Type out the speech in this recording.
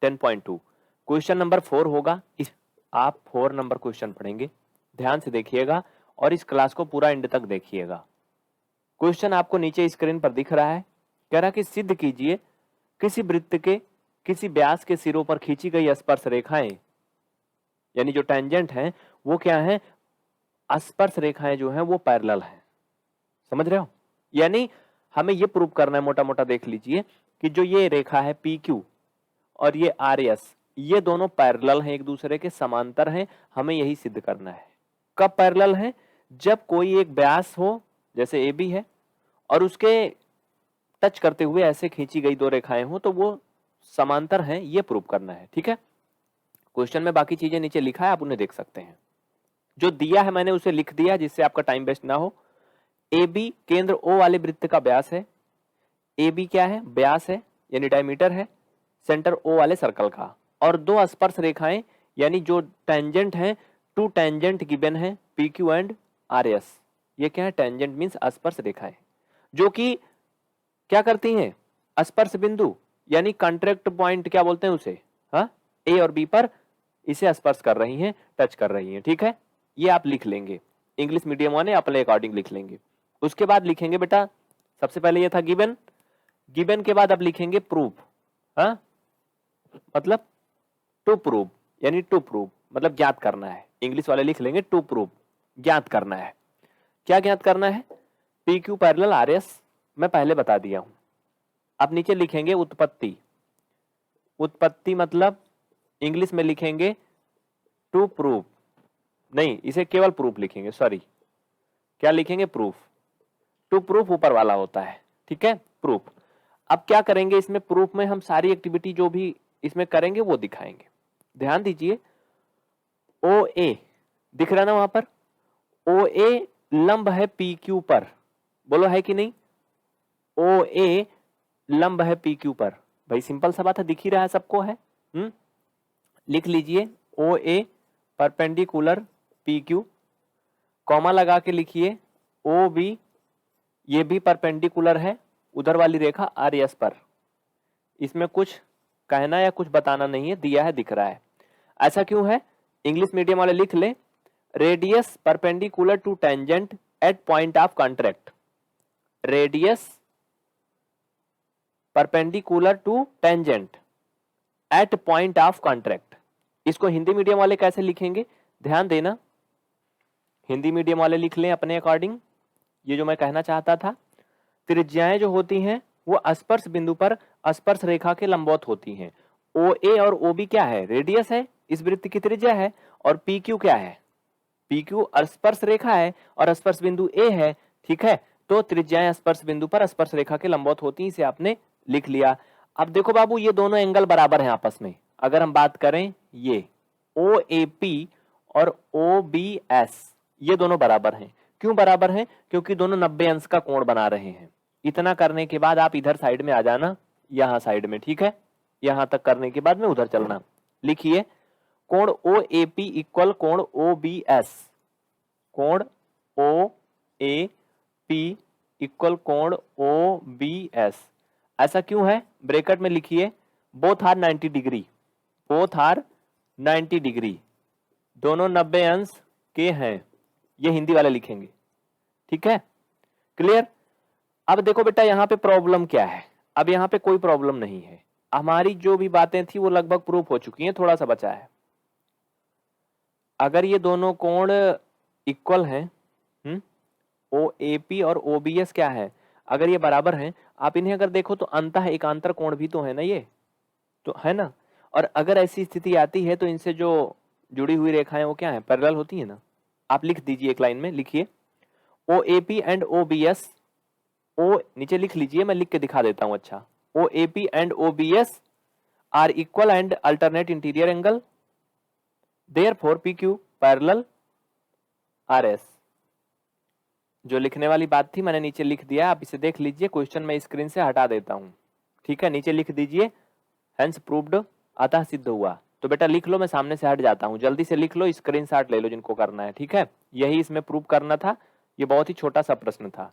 10.2। Question number 4 होगा, इस आप 4 नंबर क्वेश्चन पढ़ेंगे, ध्यान से देखिएगा और इस क्लास को पूरा एंड तक देखिएगा। क्वेश्चन आपको नीचे स्क्रीन पर दिख रहा है, कह रहा कि सिद्ध कीजिए किसी वृत्त के किसी व्यास के सिरों पर खींची गई स्पर्श रेखाएं, यानी जो टेंजेंट हैं वो क्या है, स्पर्श रेखाएं जो हैं वो पैरेलल हैं। समझ रहे हो? यानी हमें ये प्रूव करना है, मोटा मोटा देख लीजिए कि जो ये रेखा है पी क्यू और ये आर एस, ये दोनों पैरेलल हैं, एक दूसरे के समांतर हैं। हमें यही सिद्ध करना है। कब पैरेलल हैं? जब कोई एक व्यास हो, जैसे ए बी है, और उसके टच करते हुए ऐसे खींची गई दो रेखाएं हो तो वो समांतर हैं, ये प्रूव करना है। ठीक है, क्वेश्चन में बाकी चीजें नीचे लिखा है, आप उन्हें देख सकते हैं। जो दिया है मैंने उसे लिख दिया जिससे आपका टाइम वेस्ट ना हो। ए बी केंद्र ओ वाले वृत्त का व्यास है। ए बी क्या है? व्यास है, यानी डायमीटर है सेंटर ओ वाले सर्कल का। और दो स्पर्श रेखाएं यानी जो टेंजेंट हैं, टू टेंजेंट गिवन है P Q and R S. ये क्या है? टेंजेंट मीन्स स्पर्श रेखाएं जो कि क्या करती हैं? स्पर्श बिंदु यानी कॉन्ट्रैक्ट पॉइंट क्या बोलते हैं उसे, हाँ, ए और बी पर इसे स्पर्श कर रही हैं, टच कर रही हैं। ठीक है, ये आप लिख लेंगे, इंग्लिश मीडियम वाले अपने अकॉर्डिंग लिख लेंगे। उसके बाद लिखेंगे बेटा, सबसे पहले ये था गिवन, गिवन के बाद अब लिखेंगे प्रूफ। हाँ, मतलब टू प्रूव, यानी टू प्रूव मतलब ज्ञात करना है। इंग्लिश वाले लिख लेंगे टू प्रूव, ज्ञात करना है। क्या ज्ञात करना है? P Q parallel R S, मैं पहले बता दिया हूं। अब नीचे लिखेंगे उत्पत्ति। उत्पत्ति मतलब इंग्लिश में लिखेंगे टू प्रूव, नहीं इसे केवल प्रूफ लिखेंगे, सॉरी, क्या लिखेंगे? प्रूफ। टू प्रूफ ऊपर वाला होता है। ठीक है, प्रूफ। अब क्या करेंगे इसमें? प्रूफ में हम सारी एक्टिविटी जो भी इसमें करेंगे वो दिखाएंगे। ध्यान दीजिए, ओ ए दिख रहा ना वहां पर, ओ ए लंब है पी क्यू पर, बोलो है कि नहीं? ओ ए लंब है पी क्यू पर, भाई सिंपल सा बात है, दिख ही रहा है सबको है। लिख लीजिए ओ ए परपेंडिकुलर पी क्यू, कॉमा लगा के लिखिए ओ बी, ये भी परपेंडिकुलर है उधर वाली रेखा आर एस पर। इसमें कुछ कहना या कुछ बताना नहीं है, दिया है, दिख रहा है। ऐसा क्यों है? इंग्लिश मीडियम वाले लिख ले, radius perpendicular to tangent at point of contract. Radius perpendicular to tangent at point of contract. इसको हिंदी मीडियम वाले कैसे लिखेंगे? ध्यान देना, हिंदी मीडियम वाले लिख लें अपने अकॉर्डिंग। ये जो मैं कहना चाहता था, त्रिज्याएं जो होती हैं वो स्पर्श बिंदु पर स्पर्श रेखा के लंबवत होती हैं। ओ ए और ओ बी क्या है? रेडियस है, इस वृत्त की त्रिज्या है। और पी क्यू क्या है? पी क्यू स्पर्श रेखा है और स्पर्श बिंदु ए है। ठीक है, तो त्रिज्याएं स्पर्श बिंदु पर स्पर्श रेखा के लंबवत होती हैं, इसे आपने लिख लिया। अब देखो बाबू, ये दोनों एंगल बराबर हैं आपस में। अगर हम बात करें, ये ओ ए पी और ओ बी एस, ये दोनों बराबर हैं। क्यों बराबर हैं? क्योंकि दोनों 90 अंश का कोण बना रहे हैं। इतना करने के बाद आप इधर साइड में आ जाना, यहां साइड में। ठीक है, यहां तक करने के बाद में उधर चलना। लिखिए कोण ओ ए पी इक्वल कोण ओ बी एस। कोण ओ ए पी इक्वल कोण ओ बी एस। ऐसा क्यों है? ब्रैकेट में लिखिए both are 90 degree, both are 90 degree, दोनों 90 अंश के हैं। ये हिंदी वाले लिखेंगे। ठीक है, क्लियर? अब देखो बेटा, यहां पे प्रॉब्लम क्या है? अब यहां पे कोई प्रॉब्लम नहीं है, हमारी जो भी बातें थी वो लगभग प्रूफ हो चुकी हैं, थोड़ा सा बचा है। अगर ये दोनों कोण इक्वल हैं, ओ ए पी और ओ बी एस क्या है, अगर ये बराबर हैं, आप इन्हें अगर देखो तो अंतः एकांतर कोण भी तो है ना, ये तो है ना। और अगर ऐसी स्थिति आती है तो इनसे जो जुड़ी हुई रेखाएं वो क्या है? पैरेलल होती है ना। आप लिख दीजिए एक लाइन में, लिखिए O A P and O B S. O नीचे लिख लीजिए, मैं लिख के दिखा देता हूं। अच्छा, O A P and O B S are equal and alternate interior angle, therefore P Q parallel R S. जो लिखने वाली बात थी मैंने नीचे लिख दिया, आप इसे देख लीजिए। क्वेश्चन मैं स्क्रीन से हटा देता हूं। ठीक है, नीचे लिख दीजिए हेंस प्रूव्ड, अतः सिद्ध हुआ। तो बेटा लिख लो, मैं सामने से हट जाता हूं, जल्दी से लिख लो, स्क्रीनशॉट ले लो जिनको करना है। ठीक है, यही इसमें प्रूव करना था। ये बहुत ही छोटा सा प्रश्न था।